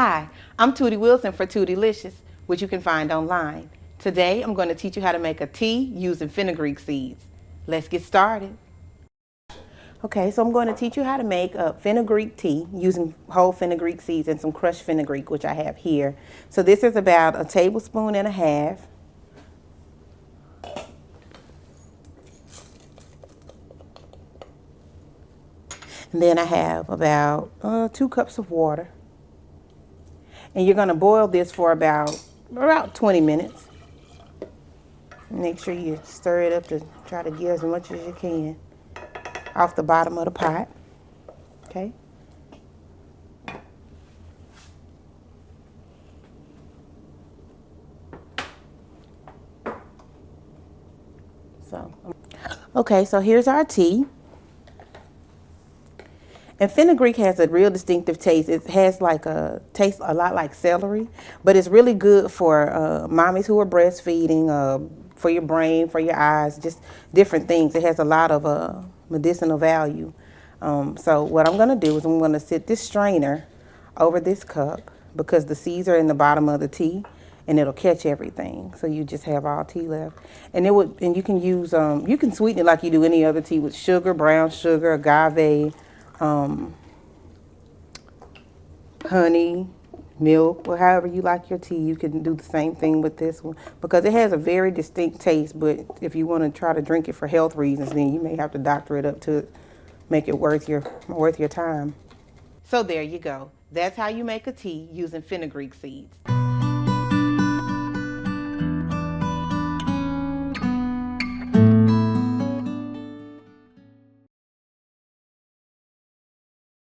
Hi, I'm Tootie Wilson for Tootylicious, which you can find online. Today I'm going to teach you how to make a tea using fenugreek seeds. Let's get started. Okay, so I'm going to teach you how to make a fenugreek tea using whole fenugreek seeds and some crushed fenugreek, which I have here. So this is about 1.5 tablespoons. And then I have about 2 cups of water. And you're going to boil this for about 20 minutes. Make sure you stir it up to try to get as much as you can off the bottom of the pot. Okay. So here's our tea. And fenugreek has a real distinctive taste. It has like a taste a lot like celery, but it's really good for mommies who are breastfeeding, for your brain, for your eyes, just different things. It has a lot of medicinal value. So what I'm going to do is I'm going to sit this strainer over this cup because the seeds are in the bottom of the tea and it'll catch everything. So you just have all tea left. And you can use you can sweeten it like you do any other tea with sugar, brown sugar, agave, honey, milk, or however you like your tea. You can do the same thing with this one because it has a very distinct taste, but if you want to try to drink it for health reasons, then you may have to doctor it up to make it worth your time. So there you go. That's how you make a tea using fenugreek seeds.